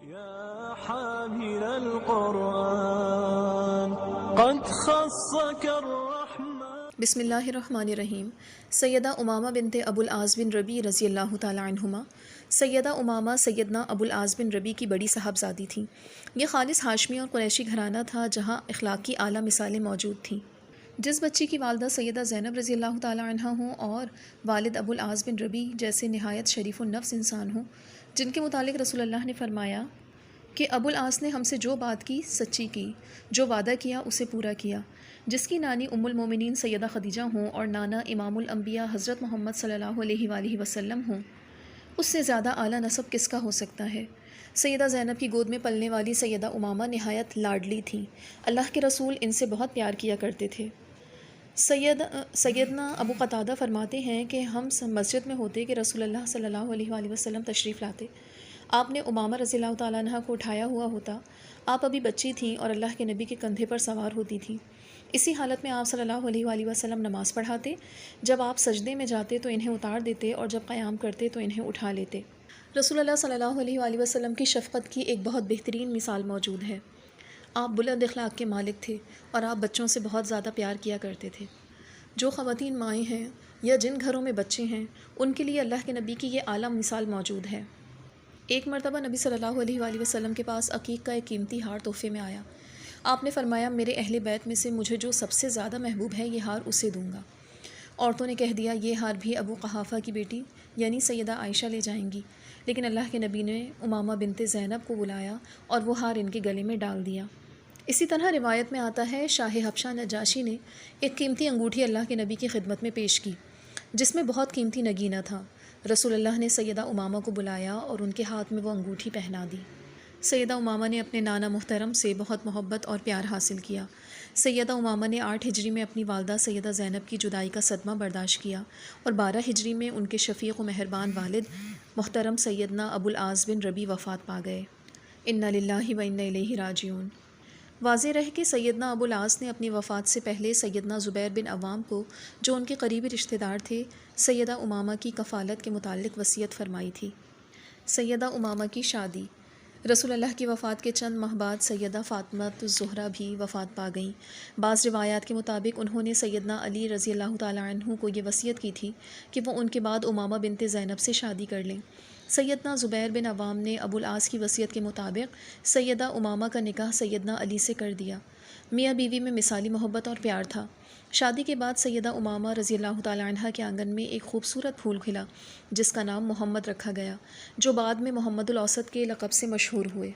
يا حامل القرآن قد خصك الرحمن. بسم اللہ الرحمن الرحیم. سیدہ امامہ بنت ابو العاص بن ربیع رضی اللہ تعالی عنہما. سیدہ امامہ سیدنا ابو العاص بن ربیع کی بڑی صاحبزادی تھیں. یہ خالص ہاشمی اور قریشی گھرانہ تھا جہاں اخلاق کی اعلیٰ مثالیں موجود تھیں. جس بچی کی والدہ سیدہ زینب رضی اللہ تعالی عنہ ہوں اور والد ابو العاص بن ربیع جیسے نہایت شریف النفس انسان ہوں، جن کے متعلق رسول اللہ نے فرمایا کہ ابو العاص نے ہم سے جو بات کی سچی کی، جو وعدہ کیا اسے پورا کیا، جس کی نانی ام المومنین سیدہ خدیجہ ہوں اور نانا امام الانبیاء حضرت محمد صلی اللہ علیہ وآلہ وسلم ہوں، اس سے زیادہ اعلیٰ نسب کس کا ہو سکتا ہے؟ سیدہ زینب کی گود میں پلنے والی سیدہ امامہ نہایت لاڈلی تھیں. اللہ کے رسول ان سے بہت پیار کیا کرتے تھے. سیدنا ابو قتادہ فرماتے ہیں کہ ہم مسجد میں ہوتے کہ رسول اللہ صلی اللہ علیہ وآلہ وسلم تشریف لاتے. آپ نے امامہ رضی اللہ تعالیٰ عنہ کو اٹھایا ہوا ہوتا. آپ ابھی بچی تھیں اور اللہ کے نبی کے کندھے پر سوار ہوتی تھیں. اسی حالت میں آپ صلی اللہ علیہ وآلہ وسلم نماز پڑھاتے. جب آپ سجدے میں جاتے تو انہیں اتار دیتے اور جب قیام کرتے تو انہیں اٹھا لیتے. رسول اللہ صلی اللہ علیہ وآلہ وسلم کی شفقت کی ایک بہت بہترین مثال موجود ہے. آپ بلند اخلاق کے مالک تھے اور آپ بچوں سے بہت زیادہ پیار کیا کرتے تھے. جو خواتین مائیں ہیں یا جن گھروں میں بچے ہیں ان کے لیے اللہ کے نبی کی یہ اعلیٰ مثال موجود ہے. ایک مرتبہ نبی صلی اللہ علیہ وآلہ وسلم کے پاس عقیق کا ایک قیمتی ہار تحفے میں آیا. آپ نے فرمایا میرے اہل بیت میں سے مجھے جو سب سے زیادہ محبوب ہے یہ ہار اسے دوں گا. عورتوں نے کہہ دیا یہ ہار بھی ابو قحافہ کی بیٹی یعنی سیدہ عائشہ لے جائیں گی. لیکن اللہ کے نبی نے امامہ بنت زینب کو بلایا اور وہ ہار ان کے گلے میں ڈال دیا. اسی طرح روایت میں آتا ہے شاہ حبشہ نجاشی نے ایک قیمتی انگوٹھی اللہ کے نبی کی خدمت میں پیش کی جس میں بہت قیمتی نگینہ تھا. رسول اللہ نے سیدہ امامہ کو بلایا اور ان کے ہاتھ میں وہ انگوٹھی پہنا دی. سیدہ امامہ نے اپنے نانا محترم سے بہت محبت اور پیار حاصل کیا. سیدہ امامہ نے 8 ہجری میں اپنی والدہ سیدہ زینب کی جدائی کا صدمہ برداشت کیا اور 12 ہجری میں ان کے شفیق و مہربان والد محترم سیدنا ابو العاص بن ربیع وفات پا گئے. انا للہ و انا الیہ راجعون. واضح رہے کہ سیدنا ابو العاص نے اپنی وفات سے پہلے سیدنا زبیر بن عوام کو جو ان کے قریبی رشتہ دار تھے سیدہ امامہ کی کفالت کے متعلق وصیت فرمائی تھی. سیدہ امامہ کی شادی. رسول اللہ کی وفات کے چند ماہ بعد سیدہ فاطمہ الزہرا بھی وفات پا گئیں. بعض روایات کے مطابق انہوں نے سیدنا علی رضی اللہ تعالی عنہ کو یہ وصیت کی تھی کہ وہ ان کے بعد امامہ بنت زینب سے شادی کر لیں. سیدنا زبیر بن عوام نے ابو العاص کی وصیت کے مطابق سیدہ امامہ کا نکاح سیدنا علی سے کر دیا. میاں بیوی میں مثالی محبت اور پیار تھا. شادی کے بعد سیدہ امامہ رضی اللہ تعالی عنہ کے آنگن میں ایک خوبصورت پھول کھلا جس کا نام محمد رکھا گیا جو بعد میں محمد الاوسط کے لقب سے مشہور ہوئے.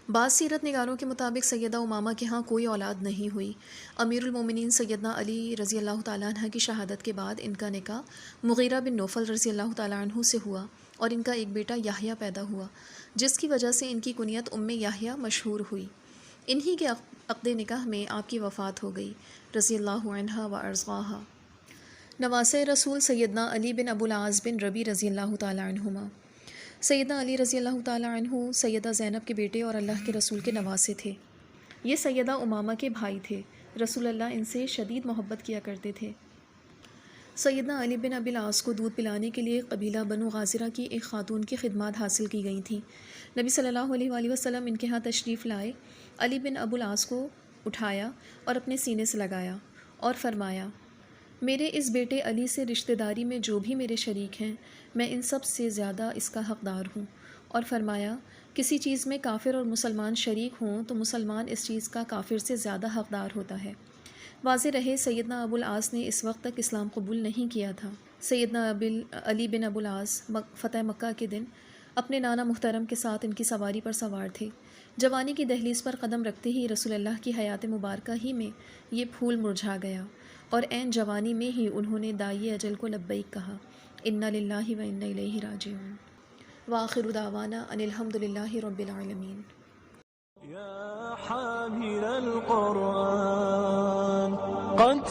بعض سیرت نگاروں کے مطابق سیدہ امامہ کے ہاں کوئی اولاد نہیں ہوئی. امیر المومنین سیدنا علی رضی اللہ تعالیٰ عنہ کی شہادت کے بعد ان کا نکاح مغیرہ بن نوفل رضی اللہ تعالیٰ عنہ سے ہوا اور ان کا ایک بیٹا یحییٰ پیدا ہوا جس کی وجہ سے ان کی کنیت ام یحییٰ مشہور ہوئی. انہی کے عقد نکاح میں آپ کی وفات ہو گئی رضی اللہ عنہ و ارضاہا. نواسۂ رسول سیدنا علی بن ابو العاص بن ربیع رضی اللہ تعالیٰ عنہما. سیدنا علی رضی اللہ تعالیٰ عنہ سیدہ زینب کے بیٹے اور اللہ کے رسول کے نواسے تھے. یہ سیدہ امامہ کے بھائی تھے. رسول اللہ ان سے شدید محبت کیا کرتے تھے. سیدنا علی بن ابی العاص کو دودھ پلانے کے لیے قبیلہ بنو غازرہ کی ایک خاتون کی خدمات حاصل کی گئی تھیں. نبی صلی اللہ علیہ وآلہ وسلم ان کے ہاں تشریف لائے. علی بن ابو العاص کو اٹھایا اور اپنے سینے سے لگایا اور فرمایا میرے اس بیٹے علی سے رشتہ داری میں جو بھی میرے شریک ہیں میں ان سب سے زیادہ اس کا حقدار ہوں. اور فرمایا کسی چیز میں کافر اور مسلمان شریک ہوں تو مسلمان اس چیز کا کافر سے زیادہ حقدار ہوتا ہے. واضح رہے سیدنا ابو العاص نے اس وقت تک اسلام قبول نہیں کیا تھا. سیدنا علی بن ابو العاص فتح مکہ کے دن اپنے نانا محترم کے ساتھ ان کی سواری پر سوار تھے. جوانی کی دہلیز پر قدم رکھتے ہی رسول اللہ کی حیات مبارکہ ہی میں یہ پھول مرجھا گیا اور عین جوانی میں ہی انہوں نے داعی اجل کو لبیک کہا. انا للہ و انا الیہ راجعون. وآخر دعوانا ان الحمد للہ رب العالمین. يا حامل القرآن قد